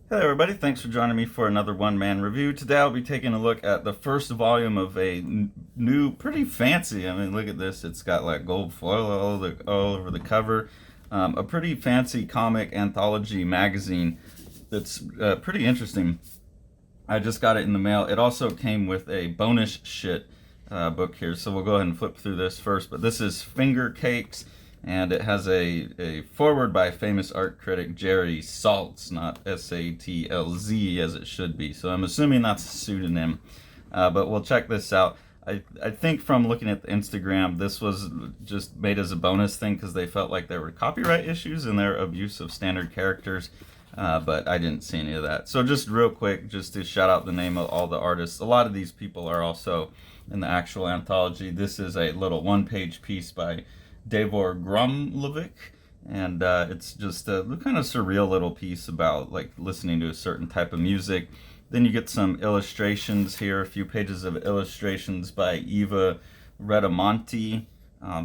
Hey everybody, thanks for joining me for another one-man review. Today I'll be taking a look at the first volume of a new, pretty fancy, I mean look at this, it's got like gold foil all over the cover. A pretty fancy comic anthology magazine that's pretty interesting. I just got it in the mail. It also came with a bonus shit book here, so we'll go ahead and flip through this first. But this is Finger Cakes, and it has a foreword by famous art critic Jerry Saltz, not Satlz as it should be. So I'm assuming that's a pseudonym. But we'll check this out. I think from looking at the Instagram, this was just made as a bonus thing because they felt like there were copyright issues in their abuse of standard characters. But I didn't see any of that. So just real quick, just to shout out the name of all the artists. A lot of these people are also in the actual anthology. This is a little one-page piece by Davor Grumlovic, and it's just a kind of surreal little piece about like listening to a certain type of music. Then you get some illustrations here, a few pages of illustrations by Eva Redimonti.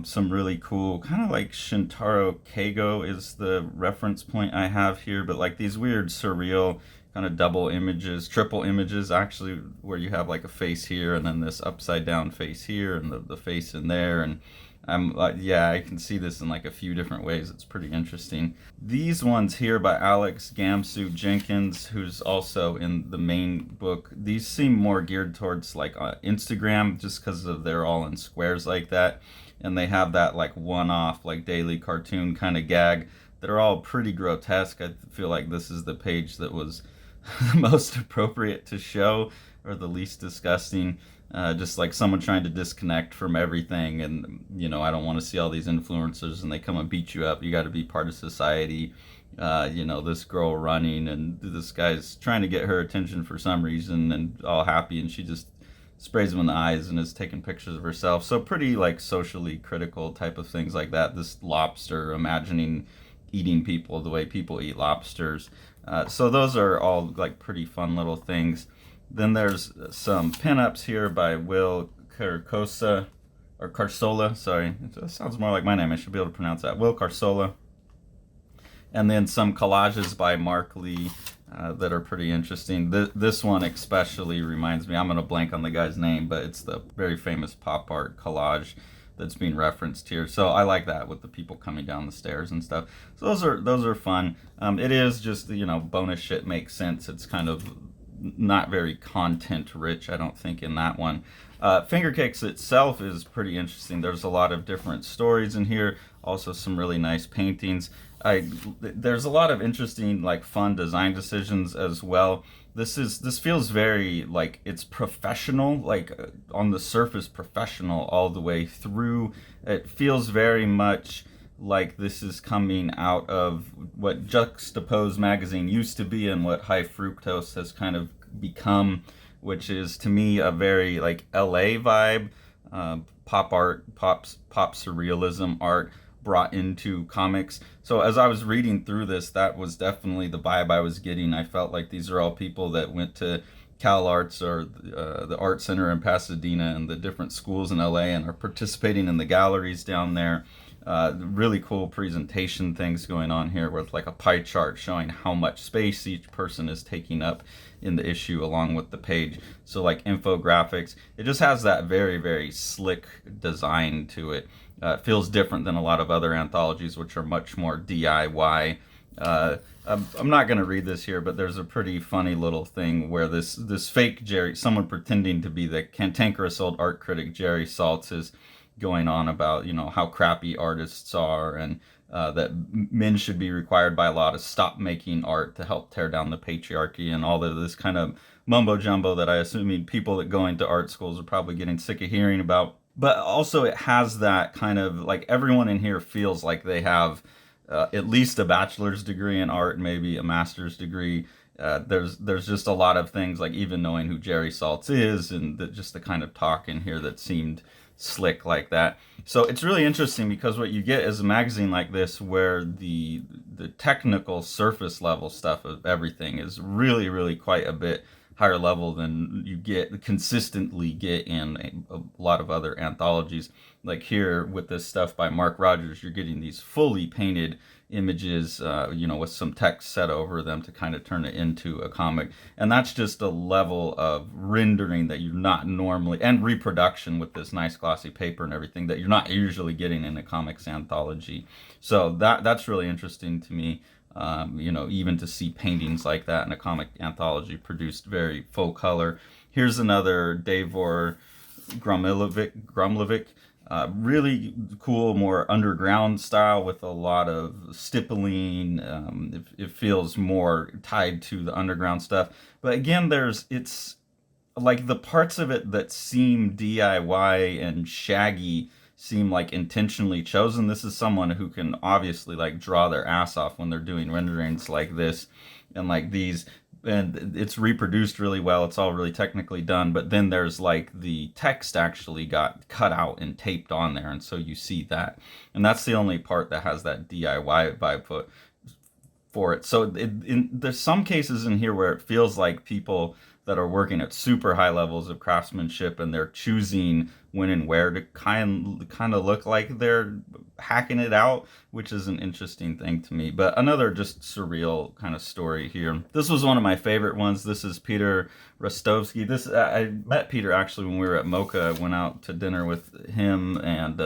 Some really cool, kind of like Shintaro Keigo is the reference point I have here, but like these weird surreal kind of double images, triple images actually, where you have like a face here and then this upside down face here and the face in there. And I'm like, yeah, I can see this in like a few different ways. It's pretty interesting. These ones here by Alex Gamsu Jenkins, who's also in the main book, these seem more geared towards like Instagram just because of they're all in squares like that. And they have that like one-off, like daily cartoon kind of gag that are all pretty grotesque. I feel like this is the page that was the most appropriate to show, or the least disgusting. Just like someone trying to disconnect from everything, and I don't want to see all these influencers and they come and beat you up. You got to be part of society. This girl running, and this guy's trying to get her attention for some reason, and all happy, and she just sprays him in the eyes and is taking pictures of herself. So pretty like socially critical type of things like that. This lobster, imagining eating people the way people eat lobsters. So those are all like pretty fun little things. Then there's some pinups here by Will Carcosa, or Carsola, sorry. It sounds more like my name. I should be able to pronounce that. Will Carsola. And then some collages by Mark Lee that are pretty interesting. This one especially reminds me, I'm going to blank on the guy's name, but it's the very famous pop art collage that's being referenced here. So I like that with the people coming down the stairs and stuff. So those are fun. It is just, bonus shit makes sense. It's kind of not very content rich, I don't think, in that one. Finger Cakes itself is pretty interesting. There's a lot of different stories in here, also some really nice paintings. There's a lot of interesting, like, fun design decisions as well. This feels very like it's professional, like on the surface professional all the way through. It feels very much like this is coming out of what Juxtapose magazine used to be and what High Fructose has kind of become, which is to me a very like LA vibe, pop art, pop surrealism art brought into comics. So as I was reading through this, that was definitely the vibe I was getting. I felt like these are all people that went to Cal Arts or the Art Center in Pasadena and the different schools in LA and are participating in the galleries down there. Really cool presentation things going on here with like a pie chart showing how much space each person is taking up in the issue along with the page. So like infographics, it just has that very, very slick design to it. It feels different than a lot of other anthologies, which are much more DIY. I'm not going to read this here, but there's a pretty funny little thing where this fake Jerry, someone pretending to be the cantankerous old art critic Jerry Saltz, is going on about how crappy artists are, and that men should be required by law to stop making art to help tear down the patriarchy, and all of this kind of mumbo jumbo that I assume people that go into art schools are probably getting sick of hearing about. But also it has that kind of like everyone in here feels like they have at least a bachelor's degree in art, maybe a master's degree. There's just a lot of things, like even knowing who Jerry Saltz is, and just the kind of talk in here that seemed slick like that. So it's really interesting because what you get is a magazine like this where the technical surface level stuff of everything is really, really quite a bit higher level than you consistently get in a lot of other anthologies. Like here with this stuff by Mark Rogers, you're getting these fully painted images, with some text set over them to kind of turn it into a comic. And that's just a level of rendering that you're not normally, and reproduction with this nice glossy paper and everything, that you're not usually getting in a comics anthology. So that's really interesting to me. Even to see paintings like that in a comic anthology produced very full color. Here's another Davor Grumlovic. Really cool, more underground style with a lot of stippling. It feels more tied to the underground stuff. But again, it's like the parts of it that seem DIY and shaggy seem like intentionally chosen. This is someone who can obviously like draw their ass off when they're doing renderings like this and like these, and it's reproduced really well. It's all really technically done, but then there's like the text actually got cut out and taped on there, and so you see that, and that's the only part that has that DIY vibe for it. So there's some cases in here where it feels like people that are working at super high levels of craftsmanship, and they're choosing when and where to kind of look like they're hacking it out, which is an interesting thing to me. But another just surreal kind of story here. This was one of my favorite ones. This is Peter Rostovsky. I met Peter actually when we were at Mocha. I went out to dinner with him and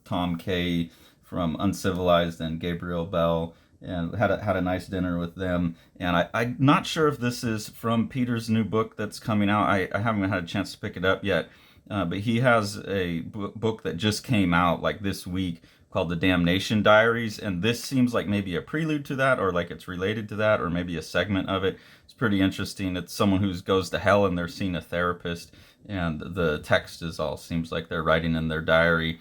Tom Kay from Uncivilized and Gabriel Bell, and had a nice dinner with them. And I'm not sure if this is from Peter's new book that's coming out. I haven't had a chance to pick it up yet, but he has a book that just came out like this week called The Damnation Diaries, and this seems like maybe a prelude to that, or like it's related to that, or maybe a segment of it. It's pretty interesting. It's someone who goes to hell and they're seeing a therapist, and the text is all seems like they're writing in their diary.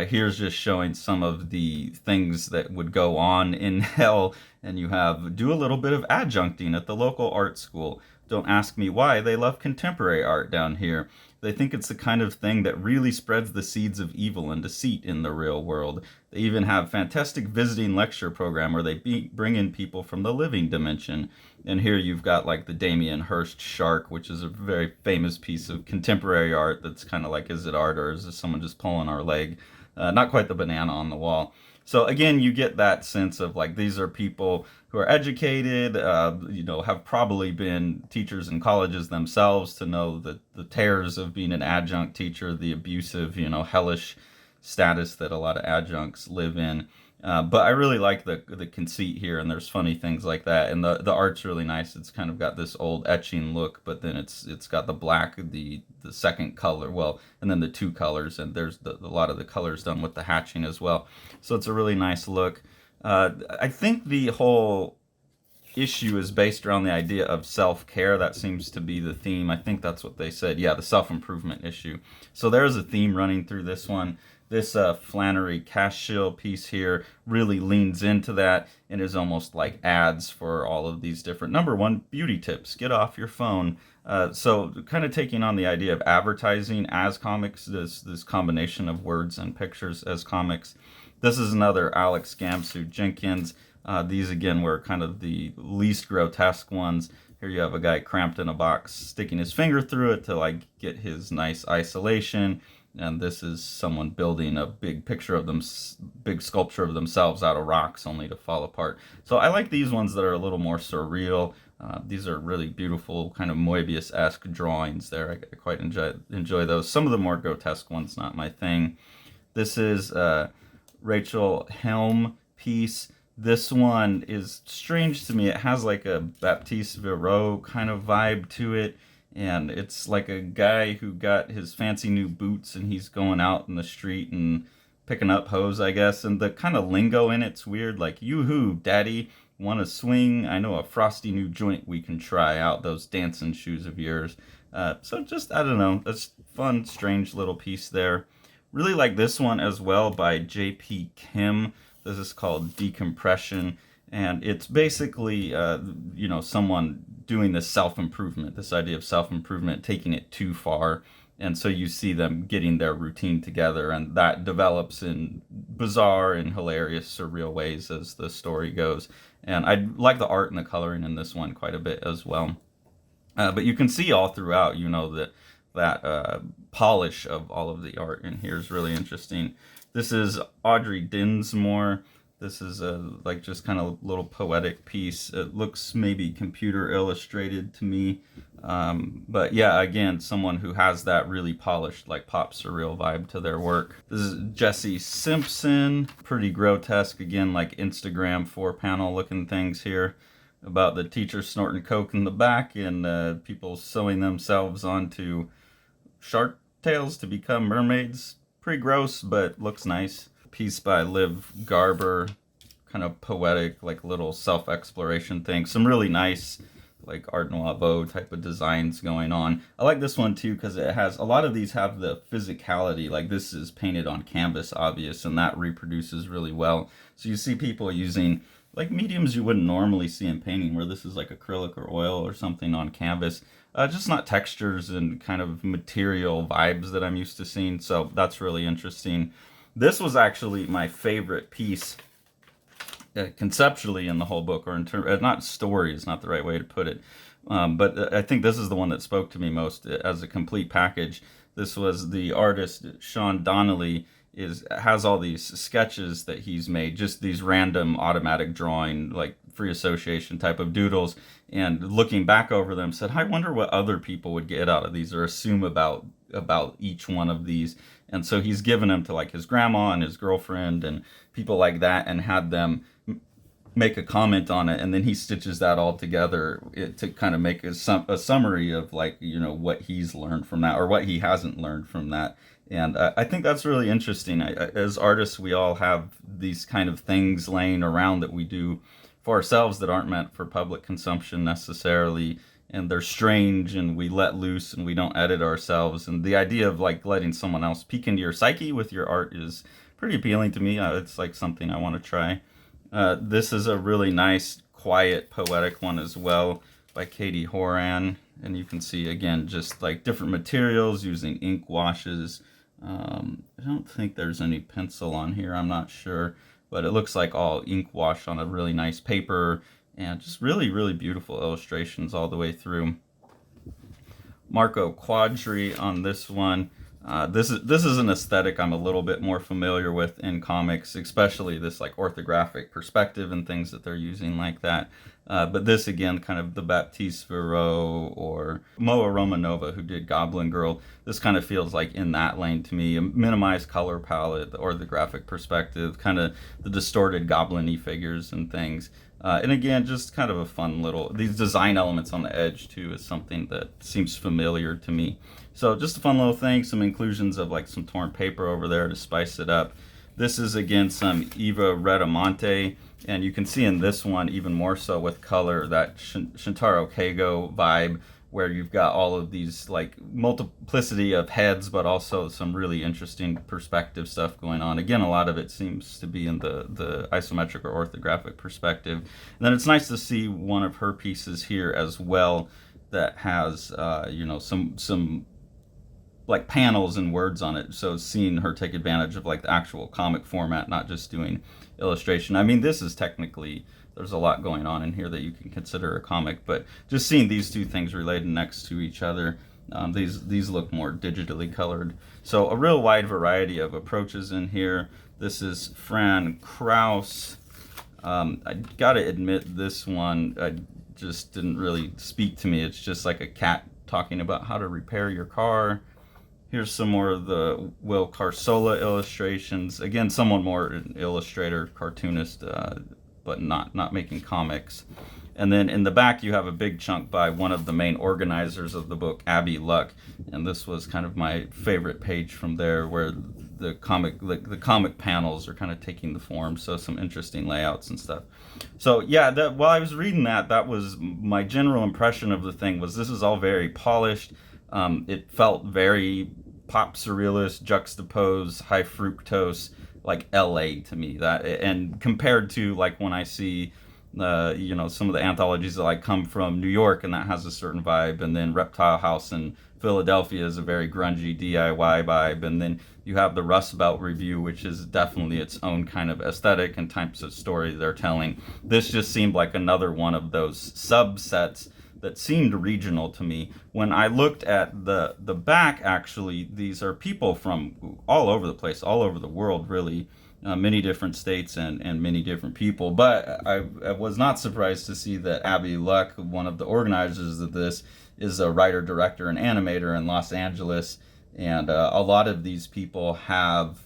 Here's just showing some of the things that would go on in hell, and you have do a little bit of adjuncting at the local art school. Don't ask me why, they love contemporary art down here. They think it's the kind of thing that really spreads the seeds of evil and deceit in the real world. They even have fantastic visiting lecture program where they bring in people from the living dimension. And here you've got like the Damien Hirst shark, which is a very famous piece of contemporary art that's kind of like, is it art or is this someone just pulling our leg? Not quite the banana on the wall. So again, you get that sense of like, these are people who are educated, have probably been teachers in colleges themselves to know the terrors of being an adjunct teacher, the abusive, hellish status that a lot of adjuncts live in. But I really like the conceit here, and there's funny things like that, and the art's really nice. It's kind of got this old etching look, but then it's got the black, the second color, and then the two colors, and there's a lot of the colors done with the hatching as well. So it's a really nice look. I think the whole issue is based around the idea of self-care. That seems to be the theme. I think that's what they said. Yeah, the self-improvement issue. So there's a theme running through this one. This Flannery Cashill piece here really leans into that and is almost like ads for all of these different, number one, beauty tips. Get off your phone. So kind of taking on the idea of advertising as comics, this combination of words and pictures as comics. This is another Alex Gamsu Jenkins. These again were kind of the least grotesque ones. Here you have a guy cramped in a box, sticking his finger through it to like get his nice isolation. And this is someone building a big picture of them, big sculpture of themselves out of rocks, only to fall apart. So I like these ones that are a little more surreal. These are really beautiful, kind of Moebius-esque drawings there. I quite enjoy those. Some of the more grotesque ones, not my thing. This is Rachel Helm piece. This one is strange to me. It has like a Baptiste Verreau kind of vibe to it. And it's like a guy who got his fancy new boots and he's going out in the street and picking up hoes, I guess. And the kind of lingo in it's weird, like, yoo-hoo, daddy, want to swing? I know a frosty new joint we can try out, those dancing shoes of yours. So just, I don't know, that's fun, strange little piece there. Really like this one as well by J.P. Kim. This is called Decompression. And it's basically, someone doing this self-improvement, this idea of self-improvement, taking it too far. And so you see them getting their routine together, and that develops in bizarre and hilarious, surreal ways as the story goes. And I like the art and the coloring in this one quite a bit as well. But you can see all throughout, that polish of all of the art in here is really interesting. This is Audrey Dinsmore. This is a like just kind of little poetic piece. It looks maybe computer illustrated to me, but yeah, again, someone who has that really polished, like pop surreal vibe to their work. This is Jesse Simpson. Pretty grotesque, again, like Instagram 4-panel looking things here about the teacher snorting coke in the back and people sewing themselves onto shark tails to become mermaids. Pretty gross, but looks nice. Piece by Liv Garber, kind of poetic, like little self-exploration thing. Some really nice, like Art Nouveau type of designs going on. I like this one too because it has a lot of these have the physicality. Like this is painted on canvas, obvious, and that reproduces really well. So you see people using like mediums you wouldn't normally see in painting, where this is like acrylic or oil or something on canvas. Just not textures and kind of material vibes that I'm used to seeing. So that's really interesting. This was actually my favorite piece conceptually in the whole book, or in terms, not story is not the right way to put it. But I think this is the one that spoke to me most as a complete package. This was the artist Sean Donnelly has all these sketches that he's made, just these random automatic drawing, like free association type of doodles, and looking back over them said, I wonder what other people would get out of these or assume about each one of these. And so he's given them to like his grandma and his girlfriend and people like that, and had them make a comment on it, and then he stitches that all together to kind of make a summary of like what he's learned from that or what he hasn't learned from that. And I think that's really interesting. As artists, we all have these kind of things laying around that we do for ourselves that aren't meant for public consumption necessarily, and they're strange, and we let loose and we don't edit ourselves. And the idea of like letting someone else peek into your psyche with your art is pretty appealing to me. It's like something I want to try. This is a really nice, quiet, poetic one as well by Katie Horan. And you can see, again, just like different materials using ink washes. I don't think there's any pencil on here. I'm not sure. But it looks like all ink wash on a really nice paper. And just really, really beautiful illustrations all the way through. Marco Quadri on this one. This is an aesthetic I'm a little bit more familiar with in comics, especially this like orthographic perspective and things that they're using like that. But this again, kind of the Baptiste Verreau or Moa Romanova, who did Goblin Girl. This kind of feels like in that lane to me. A minimized color palette, the orthographic perspective, kind of the distorted goblin-y figures and things. And again, just kind of a fun little, these design elements on the edge too is something that seems familiar to me. So just a fun little thing, some inclusions of like some torn paper over there to spice it up. This is again some Eva Retamonte, and you can see in this one even more so with color that Shintaro Keigo vibe, where you've got all of these like multiplicity of heads, but also some really interesting perspective stuff going on. Again, a lot of it seems to be in the isometric or orthographic perspective. And then it's nice to see one of her pieces here as well that has some like panels and words on it. So seeing her take advantage of like the actual comic format, not just doing illustration. I mean, this is technically, there's a lot going on in here that you can consider a comic, but just seeing these two things related next to each other, these look more digitally colored. So a real wide variety of approaches in here. This is Fran Kraus. I gotta admit, this one just didn't really speak to me. It's just like a cat talking about how to repair your car. Here's some more of the Will Carsola illustrations. Again, someone more an illustrator, cartoonist, but not making comics. And then in the back, you have a big chunk by one of the main organizers of the book, Abby Luck. And this was kind of my favorite page from there, where the comic panels are kind of taking the form. So some interesting layouts and stuff. So yeah, while I was reading that was my general impression of the thing. Was this is all very polished. It felt very pop surrealist, juxtaposed, high fructose, like LA to me. That, and compared to like when I see some of the anthologies that like come from New York, and that has a certain vibe, and then Reptile House in Philadelphia is a very grungy DIY vibe, and then you have the Rust Belt Review, which is definitely its own kind of aesthetic and types of story they're telling. This just seemed like another one of those subsets that seemed regional to me. When I looked at the back, actually, these are people from all over the place, all over the world, really. Many different states and many different people. But I was not surprised to see that Abby Luck, one of the organizers of this, is a writer, director, and animator in Los Angeles. And a lot of these people have,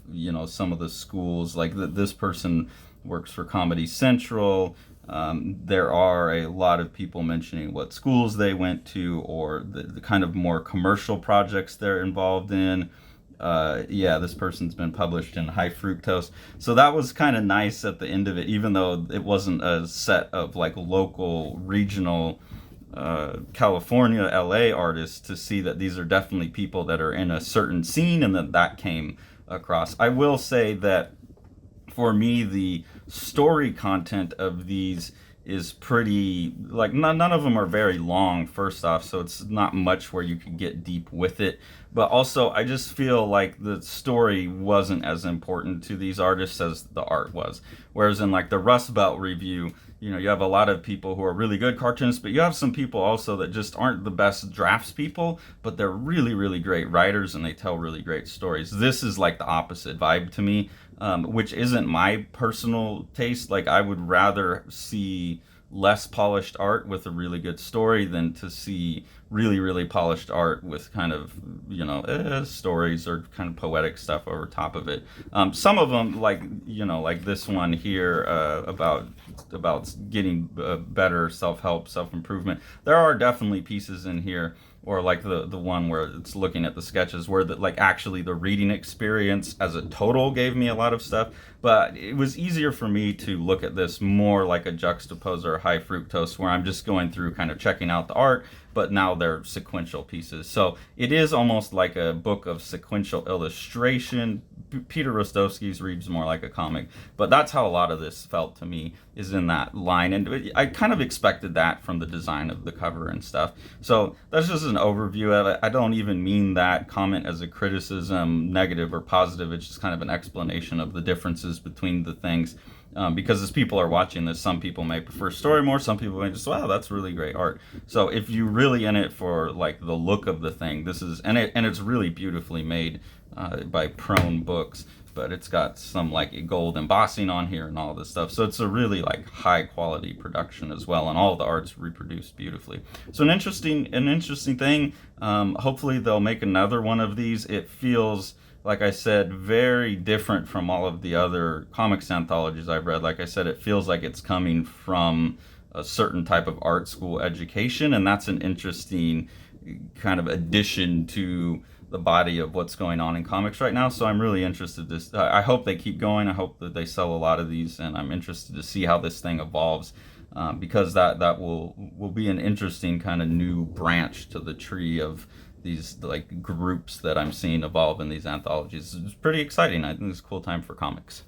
some of the schools, like this person works for Comedy Central. There are a lot of people mentioning what schools they went to or the kind of more commercial projects they're involved in. This person's been published in High Fructose. So that was kind of nice at the end of it, even though it wasn't a set of like local, regional California, LA artists, to see that these are definitely people that are in a certain scene and that came across. I will say that for me, the story content of these is pretty, like, none of them are very long, first off, so it's not much where you can get deep with it. But also, I just feel like the story wasn't as important to these artists as the art was. Whereas in, like, the Rust Belt review, you have a lot of people who are really good cartoonists, but you have some people also that just aren't the best draftspeople, but they're really, really great writers and they tell really great stories. This is like the opposite vibe to me, which isn't my personal taste. Like, I would rather see less polished art with a really good story than to see really, really polished art with kind of, stories or kind of poetic stuff over top of it. Some of them, like this one here, about getting better self-help, self-improvement. There are definitely pieces in here, or like the one where it's looking at the sketches where actually the reading experience as a total gave me a lot of stuff. But it was easier for me to look at this more like a juxtaposer or High Fructose, where I'm just going through kind of checking out the art, but now they're sequential pieces. So it is almost like a book of sequential illustration. Peter Rostovsky's reads more like a comic, but that's how a lot of this felt to me, is in that line. And I kind of expected that from the design of the cover and stuff. So that's just an overview of it. I don't even mean that comment as a criticism, negative or positive. It's just kind of an explanation of the differences between the things. Because as people are watching this, some people may prefer story more, some people may just, wow, that's really great art. So if you're really in it for like the look of the thing, this is, and it's really beautifully made by Prone Books, but it's got some like gold embossing on here and all this stuff. So it's a really like high quality production as well, and all the art's reproduced beautifully. So an interesting thing. Hopefully they'll make another one of these. It feels, like I said, very different from all of the other comics anthologies I've read. Like I said, it feels like it's coming from a certain type of art school education, and that's an interesting kind of addition to the body of what's going on in comics right now. So I'm really interested I hope they keep going. I hope that they sell a lot of these, and I'm interested to see how this thing evolves, because that will be an interesting kind of new branch to the tree of these like groups that I'm seeing evolve in these anthologies. It's pretty exciting. I think it's a cool time for comics.